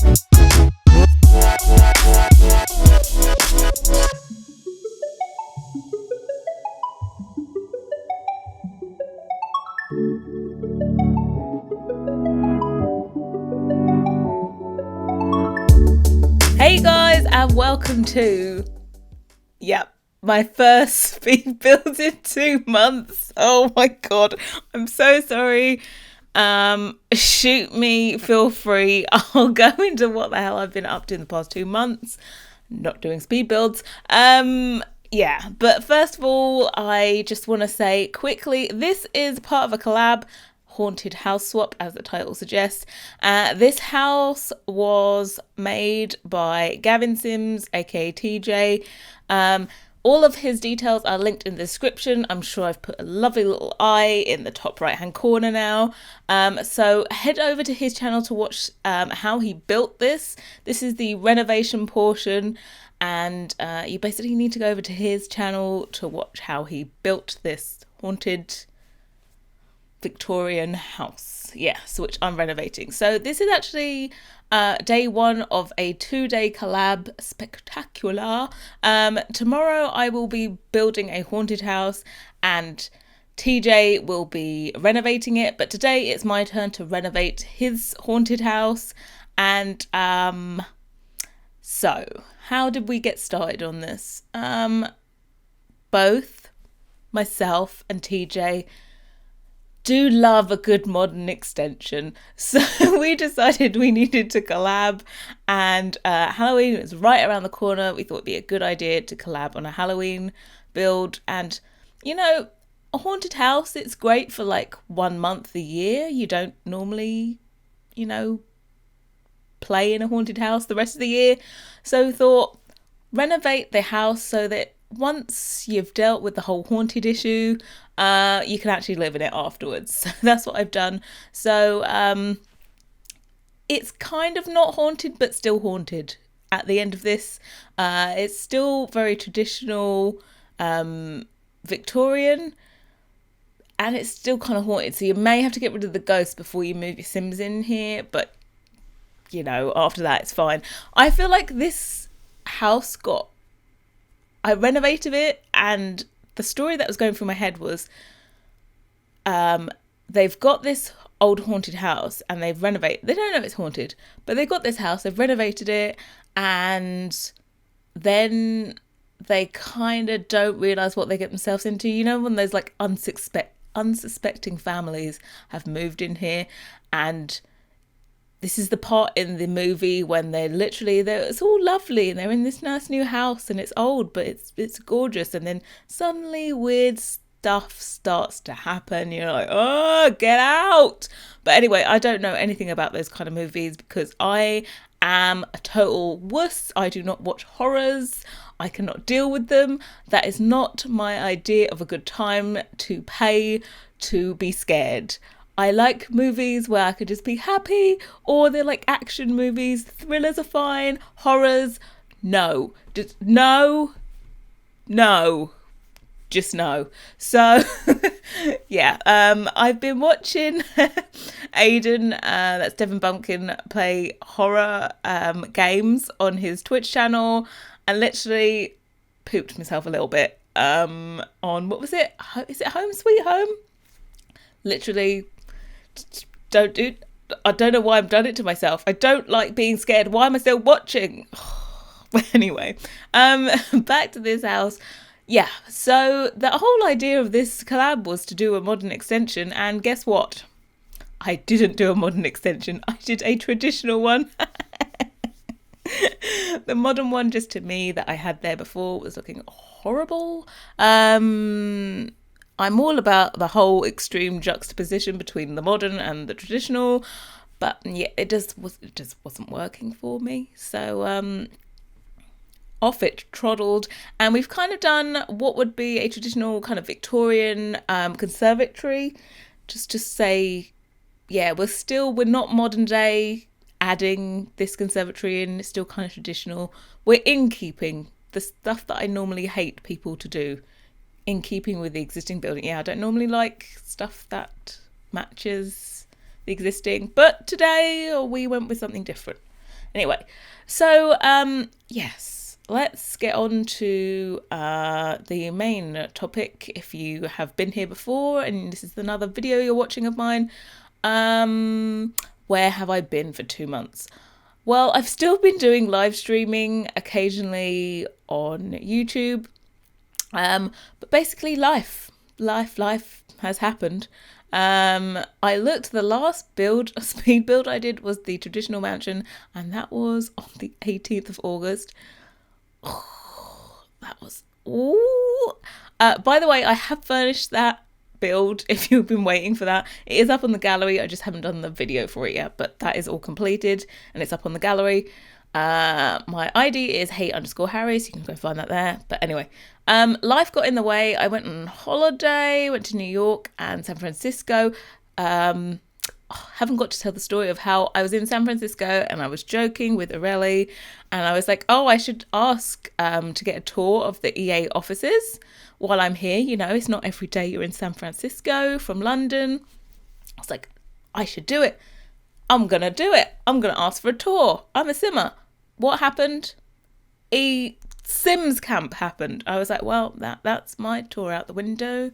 Hey guys, and welcome to, my first speed build in 2 months. Oh my god, I'm so sorry. Shoot me, feel free. I'll go into what the hell I've been up to in the past 2 months. Not doing speed builds. But first of all, I just want to say quickly, this is part of a collab, haunted house swap, as the title suggests. This house was made by GavinSims, aka TJ. All of his details are linked in the description. I'm sure I've put a lovely little eye in the top right hand corner now. So head over to his channel to watch how he built this. This is the renovation portion, and you basically need to go over to his channel to watch how he built this haunted Victorian house, which I'm renovating. So this is actually day 1 of a 2-day collab spectacular. Tomorrow I will be building a haunted house and TJ will be renovating it, but today it's my turn to renovate his haunted house. And so how did we get started on this? Both myself and TJ do love a good modern extension, so we decided we needed to collab, and Halloween was right around the corner. We thought it'd be a good idea to collab on a Halloween build. And a haunted house, it's great for like 1 month a year. You don't normally play in a haunted house the rest of the year, so we thought renovate the house so that once you've dealt with the whole haunted issue, you can actually live in it afterwards. So that's what I've done. So it's kind of not haunted, but still haunted at the end of this. It's still very traditional Victorian, and it's still kind of haunted. So you may have to get rid of the ghosts before you move your Sims in here, but after that it's fine. I feel like this house I renovated it, and the story that was going through my head was they've got this old haunted house and they've renovated. They don't know it's haunted, but they've got this house, they've renovated it, and then they kind of don't realise what they get themselves into. When those like unsuspecting families have moved in here, and this is the part in the movie when it's all lovely and they're in this nice new house and it's old, but it's gorgeous. And then suddenly weird stuff starts to happen. You're like, oh, get out. But anyway, I don't know anything about those kind of movies because I am a total wuss. I do not watch horrors. I cannot deal with them. That is not my idea of a good time to pay to be scared. I like movies where I could just be happy, or they're like action movies. Thrillers are fine. Horrors, no. Just no. Just no. So, I've been watching Aiden, that's Devin Bumpkin, play horror games on his Twitch channel, and literally pooped myself a little bit on, what was it? Is it Home Sweet Home? Literally, I don't know why I've done it to myself. I don't like being scared. Why am I still watching? Anyway, back to this house. Yeah, so the whole idea of this collab was to do a modern extension, and guess what? I didn't do a modern extension. I did a traditional one. The modern one, just to me, that I had there before was looking horrible. I'm all about the whole extreme juxtaposition between the modern and the traditional, but yeah, it just wasn't working for me. So off it troddled, and we've kind of done what would be a traditional kind of Victorian conservatory, just to say, yeah, we're not modern day adding this conservatory in. It's still kind of traditional. We're in keeping the stuff that I normally hate people to do, in keeping with the existing building. Yeah, I don't normally like stuff that matches the existing, but today we went with something different. Anyway, so yes, let's get on to the main topic. If you have been here before and this is another video you're watching of mine, where have I been for 2 months? Well, I've still been doing live streaming occasionally on YouTube, but basically life has happened. I looked, the last speed build I did was the traditional mansion, and that was on the 18th of August. Oh, that was, ooh. By the way, I have furnished that build if you've been waiting for that. It is up on the gallery. I just haven't done the video for it yet, but that is all completed and it's up on the gallery. My ID is Harrie, so you can go find that there. But anyway, life got in the way. I went on holiday, went to New York and San Francisco. Haven't got to tell the story of how I was in San Francisco and I was joking with Harrie, and I was like, oh, I should ask to get a tour of the EA offices while I'm here. You know, it's not every day you're in San Francisco from London. I was like, I should do it. I'm going to do it. I'm going to ask for a tour. I'm a simmer. What happened? A Sims camp happened. I was like, well, that's my tour out the window.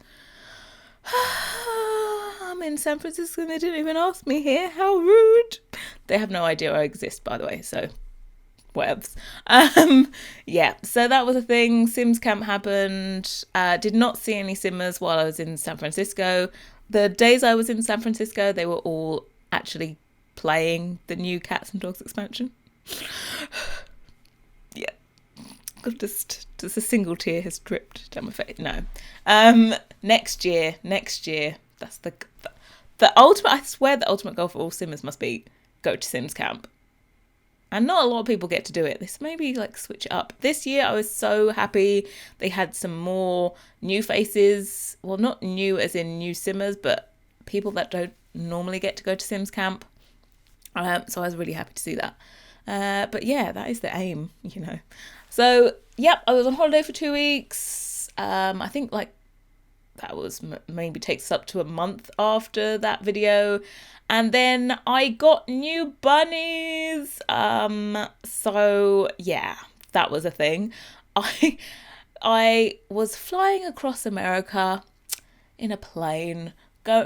I'm in San Francisco and they didn't even ask me here. How rude. They have no idea I exist, by the way, so whatevs. Yeah, so that was a thing. Sims camp happened. Did not see any simmers while I was in San Francisco. The days I was in San Francisco, they were all actually playing the new Cats and Dogs expansion. Yeah, just a single tear has dripped down my face. No, next year. That's the ultimate. I swear, the ultimate goal for all simmers must be go to Sims camp. And not a lot of people get to do it. This maybe like switch it up. This year I was so happy. They had some more new faces. Well, not new as in new simmers, but people that don't normally get to go to Sims camp. So I was really happy to see that. But yeah, that is the aim, you know. So, yep, I was on holiday for 2 weeks. I think like that was maybe takes up to a month after that video. And then I got new bunnies. So yeah, that was a thing. I was flying across America in a plane,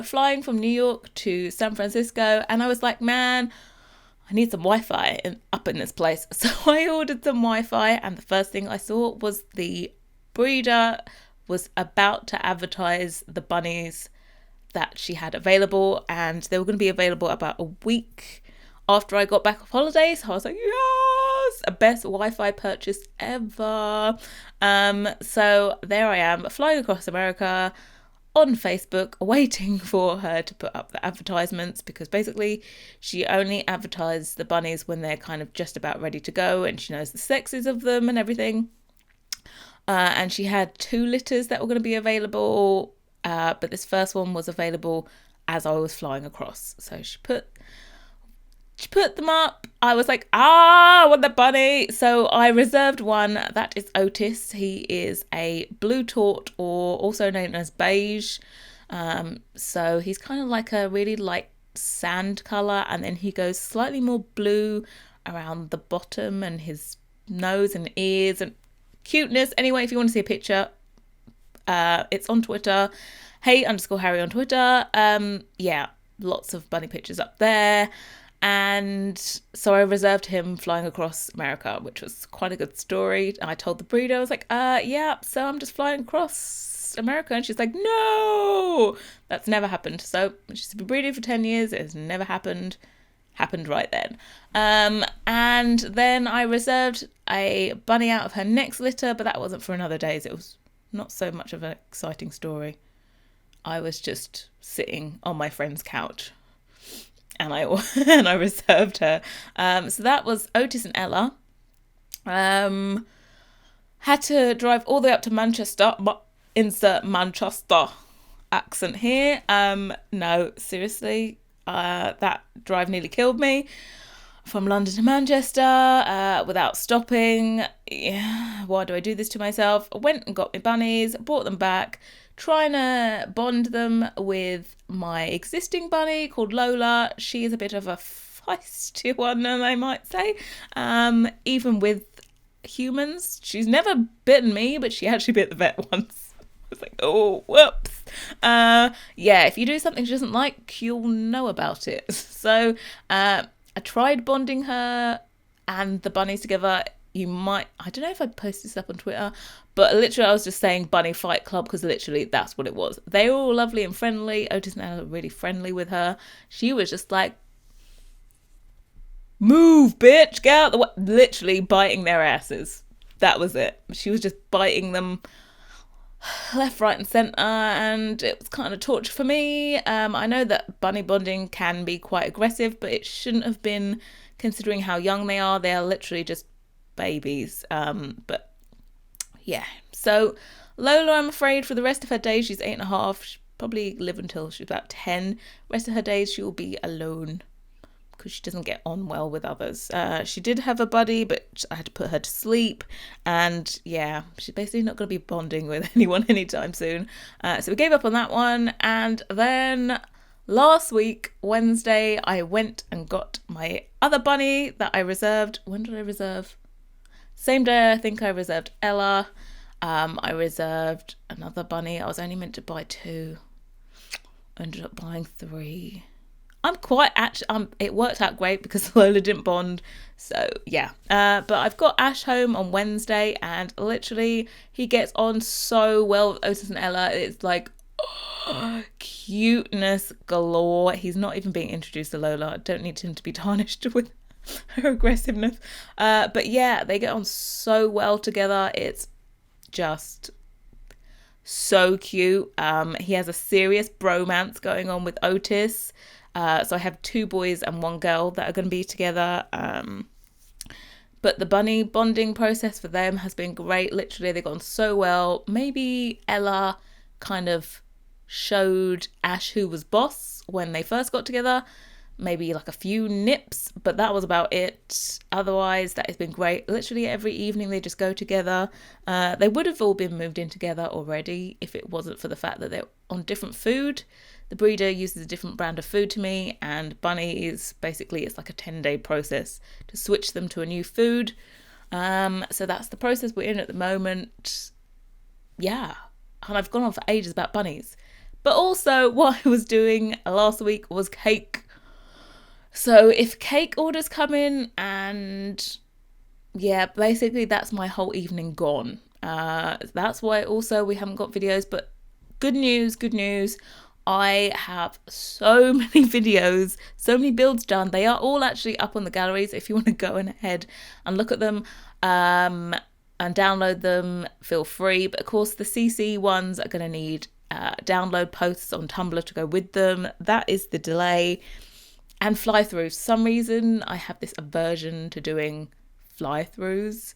flying from New York to San Francisco, and I was like, man, I need some Wi-Fi up in this place. So I ordered some Wi-Fi, and the first thing I saw was the breeder was about to advertise the bunnies that she had available, and they were going to be available about a week after I got back off holiday. So I was like, yes, a best Wi-Fi purchase ever. So there I am, flying across America on Facebook, waiting for her to put up the advertisements, because basically she only advertised the bunnies when they're kind of just about ready to go, and she knows the sexes of them and everything. And she had 2 litters that were going to be available, but this first one was available as I was flying across. So she put them up. I was like, I want the bunny. So I reserved one. That is Otis. He is a blue tort, or also known as beige. So he's kind of like a really light sand color, and then he goes slightly more blue around the bottom and his nose and ears and cuteness. Anyway, if you want to see a picture, it's on Twitter, Hey_Harrie on Twitter. Yeah, lots of bunny pictures up there. And so I reserved him flying across America, which was quite a good story. I told the breeder, I was like, yeah, so I'm just flying across America. And she's like, no, that's never happened. So she's been breeding for 10 years. It has never happened. Happened right then. And then I reserved a bunny out of her next litter, but that wasn't for another days. It was not so much of an exciting story. I was just sitting on my friend's couch, and I reserved her. So that was Otis and Ella. Had to drive all the way up to Manchester. Insert Manchester accent here. No, seriously, that drive nearly killed me. From London to Manchester without stopping. Yeah, why do I do this to myself? I went and got my bunnies, brought them back, trying to bond them with my existing bunny called Lola. She is a bit of a feisty one, I might say. Even with humans, she's never bitten me, but she actually bit the vet once. I was like, oh, whoops. Yeah, if you do something she doesn't like, you'll know about it. So I tried bonding her and the bunnies together. I don't know if I posted this up on Twitter, but literally I was just saying bunny fight club because literally that's what it was. They were all lovely and friendly. Otis and Ella were really friendly with her. She was just like, move, bitch, get out the way. Literally biting their asses. That was it. She was just biting them left, right, and centre, and it was kind of torture for me. I know that bunny bonding can be quite aggressive, but it shouldn't have been, considering how young they are. They are literally just babies. But yeah. So Lola, I'm afraid, for the rest of her days, she's 8.5. She'll probably live until she's about 10. Rest of her days, she will be alone because she doesn't get on well with others. She did have a buddy, but I had to put her to sleep. And yeah, she's basically not going to be bonding with anyone anytime soon. So we gave up on that one. And then last week, Wednesday, I went and got my other bunny that I reserved. When did I reserve? Same day, I think I reserved Ella. I reserved another bunny. I was only meant to buy 2. I ended up buying 3. It worked out great because Lola didn't bond. So yeah. But I've got Ash home on Wednesday and literally he gets on so well with Otis and Ella. It's like cuteness galore. He's not even being introduced to Lola. I don't need him to be tarnished with her aggressiveness. But yeah, they get on so well together. It's just so cute. He has a serious bromance going on with Otis. So I have 2 boys and 1 girl that are going to be together. But the bunny bonding process for them has been great. Literally, they've gone so well. Maybe Ella kind of showed Ash who was boss when they first got together. Maybe like a few nips, but that was about it. Otherwise, that has been great. Literally every evening they just go together. They would have all been moved in together already if it wasn't for the fact that they're on different food. The breeder uses a different brand of food to me, and bunnies, basically it's like a 10-day process to switch them to a new food. So that's the process we're in at the moment. Yeah, and I've gone on for ages about bunnies. But also what I was doing last week was cake. So if cake orders come in, and yeah, basically that's my whole evening gone. That's why also we haven't got videos, but good news. I have so many videos, so many builds done. They are all actually up on the galleries. If you want to go ahead and look at them and download them, feel free. But of course, the CC ones are going to need download posts on Tumblr to go with them. That is the delay. And fly-throughs. For some reason, I have this aversion to doing fly-throughs.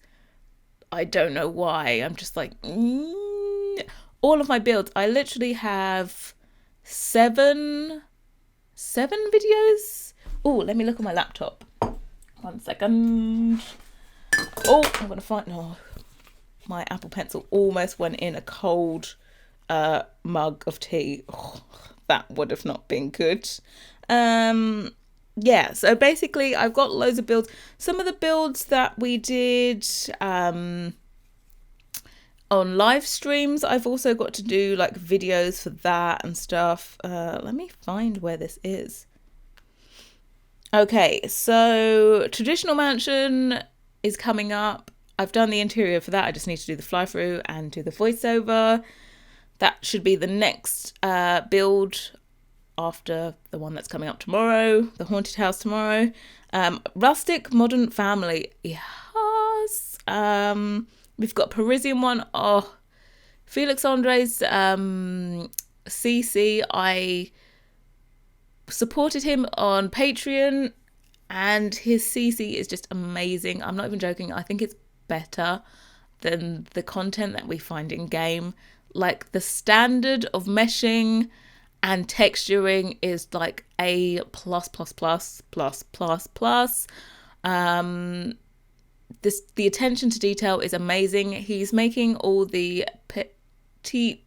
I don't know why. I'm just like, all of my builds. I literally have 7 videos. Oh, let me look at my laptop. 1 second. Oh, I'm going to find... Oh, my Apple Pencil almost went in a cold mug of tea. Oh, that would have not been good. Yeah, so basically I've got loads of builds. Some of the builds that we did on live streams, I've also got to do like videos for that and stuff. Let me find where this is. Okay, so traditional mansion is coming up. I've done the interior for that. I just need to do the fly through and do the voiceover. That should be the next build after the one that's coming up tomorrow, the haunted house tomorrow. Rustic modern family. Yes. We've got Parisian one. Oh, Felix Andre's CC. I supported him on Patreon and his CC is just amazing. I'm not even joking. I think it's better than the content that we find in game. Like the standard of meshing and texturing is like A++++++. The attention to detail is amazing. He's making all the petite,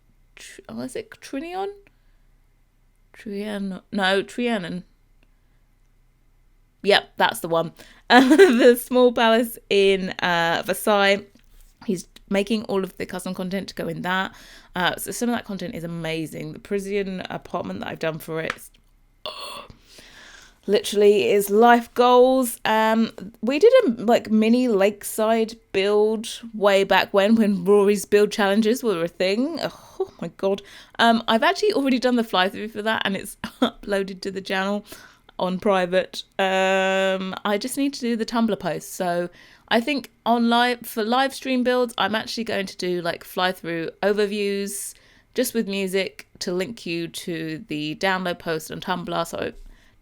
was it Trianon? No, Trianon. Yep, that's the one. The small palace in Versailles. He's making all of the custom content to go in that. So some of that content is amazing. The Parisian apartment that I've done for it literally is life goals. We did a mini lakeside build way back when Rory's build challenges were a thing. Oh my god. I've actually already done the fly through for that, and it's uploaded to the channel on private. I just need to do the Tumblr post. So I think for live stream builds, I'm actually going to do fly through overviews just with music to link you to the download post on Tumblr. So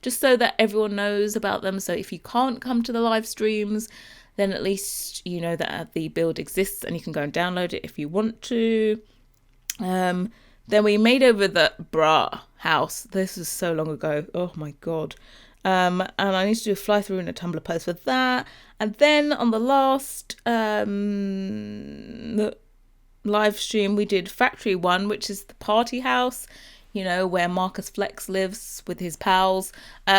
just so that everyone knows about them. So if you can't come to the live streams, then at least you know that the build exists and you can go and download it if you want to. Then we made over the bra house. This was so long ago. Oh my god. And I need to do a fly through and a Tumblr post for that. And then on the last live stream, we did Factory 1, which is the party house, where Marcus Flex lives with his pals.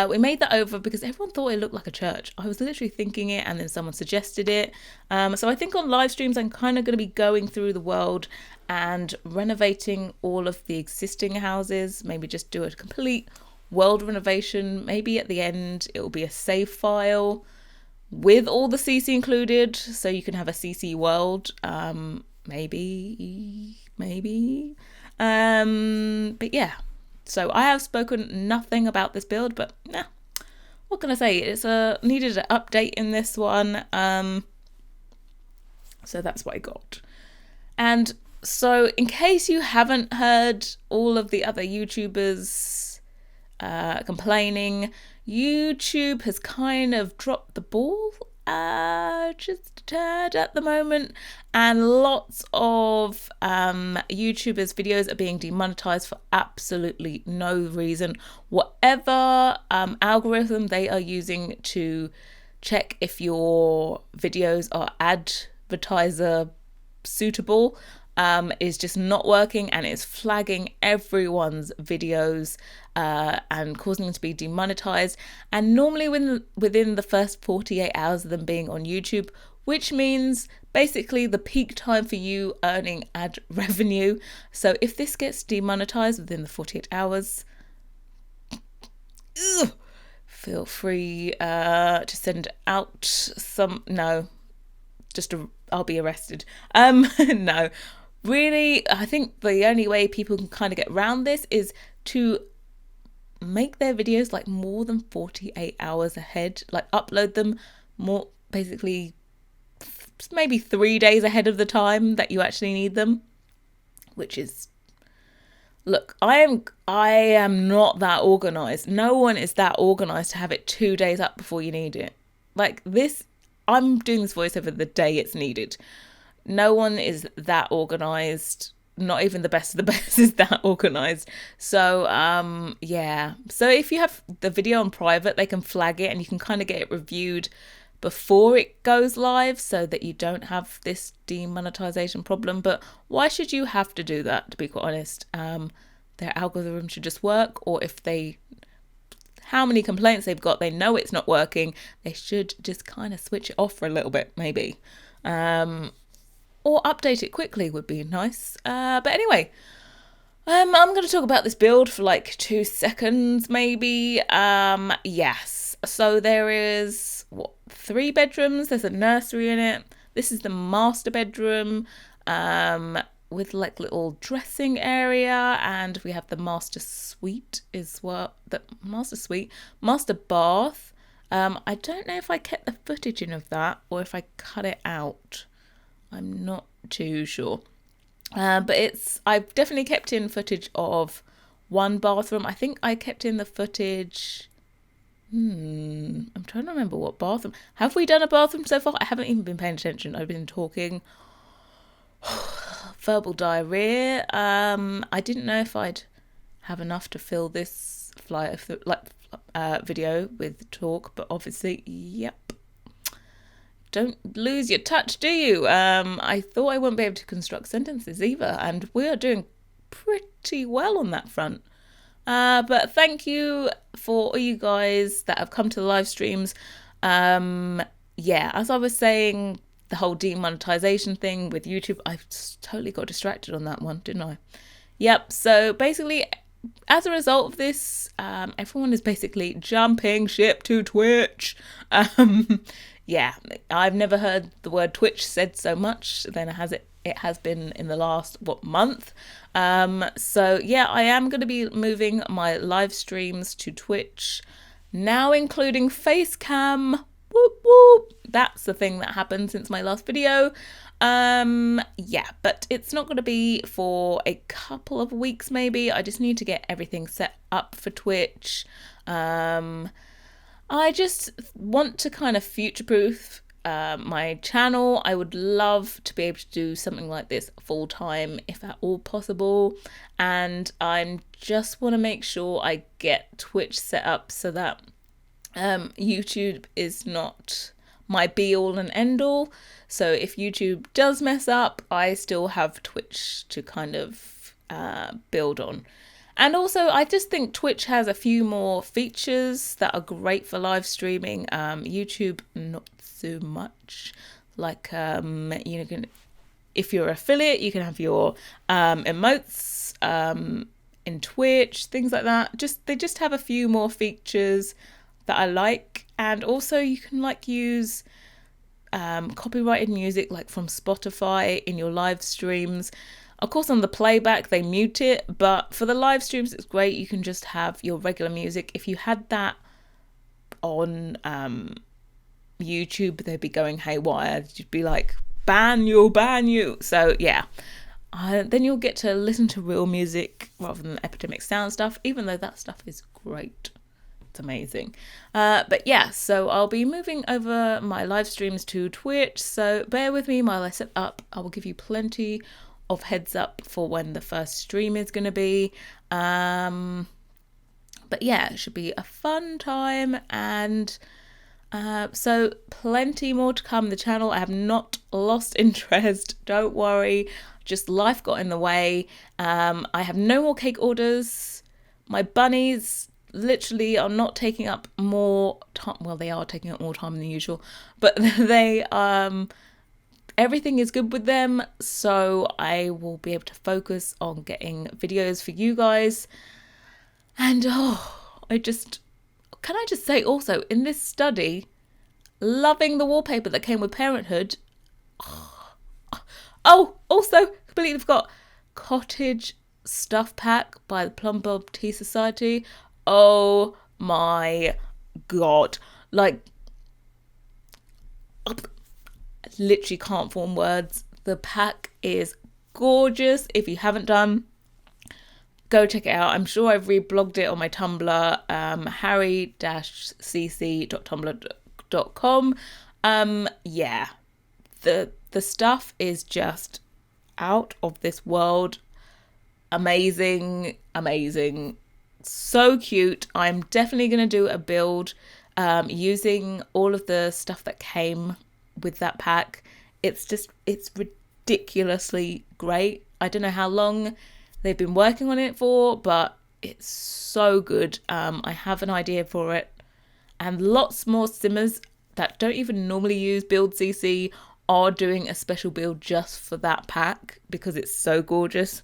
We made that over because everyone thought it looked like a church. I was literally thinking it, and then someone suggested it. So I think on live streams, I'm kind of going to be going through the world and renovating all of the existing houses. Maybe just do a complete world renovation. Maybe at the end, it will be a save file with all the CC included, so you can have a CC world. Maybe. But yeah, so I have spoken nothing about this build, but what can I say? It's needed an update in this one. So that's what I got. And so in case you haven't heard all of the other YouTubers complaining, YouTube has kind of dropped the ball just a tad at the moment, and lots of YouTubers' videos are being demonetized for absolutely no reason. Whatever algorithm they are using to check if your videos are advertiser suitable is just not working, and it's flagging everyone's videos and causing them to be demonetized. And normally within the first 48 hours of them being on YouTube, which means basically the peak time for you earning ad revenue. So if this gets demonetized within the 48 hours, feel free to send out some, I'll be arrested. No, really, I think the only way people can kind of get around this is to make their videos more than 48 hours ahead, upload them more, basically maybe 3 days ahead of the time that you actually need them, which is, look, I am not that organized. No one is that organized to have it 2 days up before you need it. I'm doing this voiceover the day it's needed. No one is that organized. Not even the best of the best is that organized. So yeah, so if you have the video on private, they can flag it and you can kind of get it reviewed before it goes live so that you don't have this demonetization problem. But why should you have to do that, to be quite honest? Their algorithm should just work, or if how many complaints they've got, they know it's not working, they should just kind of switch it off for a little bit, maybe. Or update it quickly would be nice. But anyway, I'm going to talk about this build for 2 seconds, maybe. Yes. So there is, 3 bedrooms. There's a nursery in it. This is the master bedroom with little dressing area. And we have the master suite as well. The master bath. I don't know if I kept the footage in of that or if I cut it out. I'm not too sure. But I've definitely kept in footage of one bathroom. I think I kept in the footage. I'm trying to remember what bathroom. Have we done a bathroom so far? I haven't even been paying attention. I've been talking. Verbal diarrhea. I didn't know if I'd have enough to fill this video with talk, but obviously, yep. Don't lose your touch, do you? I thought I wouldn't be able to construct sentences either, and we are doing pretty well on that front. But thank you for all you guys that have come to the live streams. Yeah, as I was saying, the whole demonetization thing with YouTube, I totally got distracted on that one, didn't I? Yep, so basically, as a result of this, everyone is basically jumping ship to Twitch. Yeah, I've never heard the word Twitch said so much than it has been in the last month. So yeah, I am going to be moving my live streams to Twitch now, including Facecam. Whoop whoop. That's the thing that happened since my last video. Yeah, but it's not going to be for a couple of weeks maybe. I just need to get everything set up for Twitch. I just want to kind of future-proof my channel. I would love to be able to do something like this full-time if at all possible, and I just want to make sure I get Twitch set up so that YouTube is not my be-all and end-all. So if YouTube does mess up, I still have Twitch to kind of build on. And also, I just think Twitch has a few more features that are great for live streaming. YouTube, not so much. Like, you can, if you're an affiliate, you can have your emotes in Twitch, things like that. They just have a few more features that I like. And also, you can use copyrighted music like from Spotify in your live streams. Of course, on the playback, they mute it, but for the live streams, it's great. You can just have your regular music. If you had that on YouTube, they'd be going haywire. You'd be like, ban you. So yeah, then you'll get to listen to real music rather than Epidemic Sound stuff, even though that stuff is great. It's amazing. But yeah, so I'll be moving over my live streams to Twitch. So bear with me while I set up. I will give you plenty of heads up for when the first stream is going to be. But yeah, it should be a fun time, and so plenty more to come. The channel, I have not lost interest, don't worry, just life got in the way. I have no more cake orders. My bunnies literally are not taking up more time. Well, they are taking up more time than usual, but they everything is good with them, so I will be able to focus on getting videos for you guys. And can I just say also, in this study, loving the wallpaper that came with Parenthood. Oh, also completely forgot, Cottage Stuff Pack by the Plum Bob Tea Society. Oh my god, like, literally can't form words. The pack is gorgeous. If you haven't done, go check it out. I'm sure I've reblogged it on my Tumblr, harrie-cc.tumblr.com. Yeah, the stuff is just out of this world. Amazing, so cute. I'm definitely going to do a build using all of the stuff that came with that pack. It's ridiculously great. I don't know how long they've been working on it for, but it's so good. I have an idea for it, and lots more simmers that don't even normally use Build CC are doing a special build just for that pack because it's so gorgeous.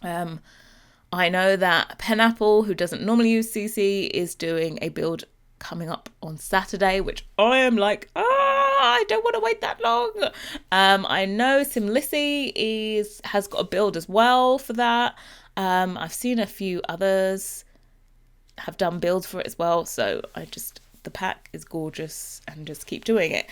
I know that Penapple, who doesn't normally use CC, is doing a build coming up on Saturday, which I am like, I don't want to wait that long. I know Simlissy has got a build as well for that. I've seen a few others have done builds for it as well, so the pack is gorgeous, and just keep doing it.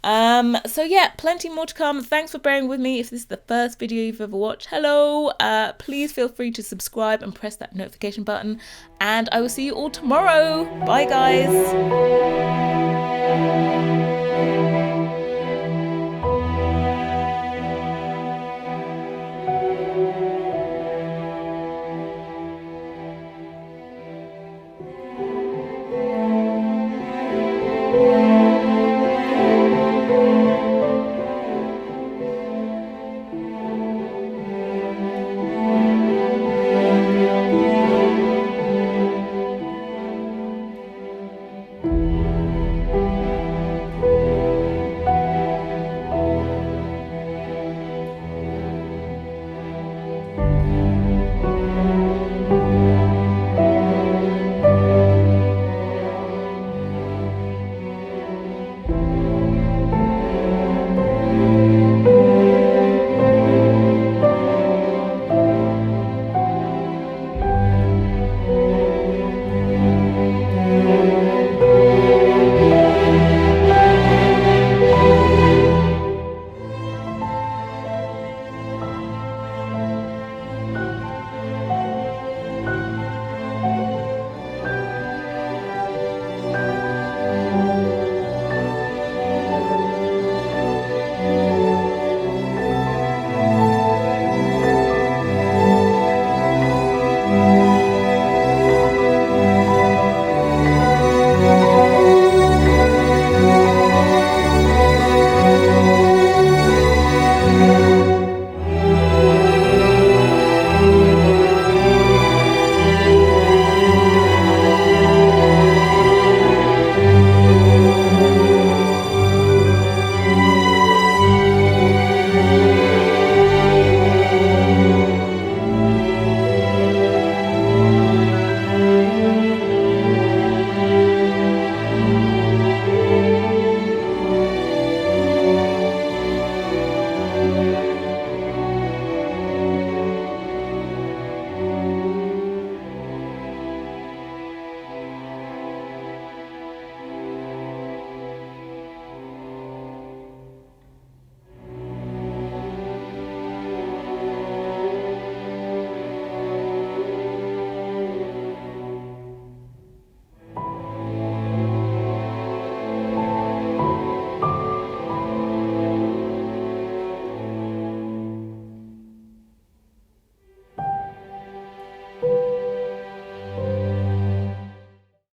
So yeah, plenty more to come. Thanks for bearing with me. If this is the first video you've ever watched, hello. Please feel free to subscribe and press that notification button, and I will see you all tomorrow. Bye guys.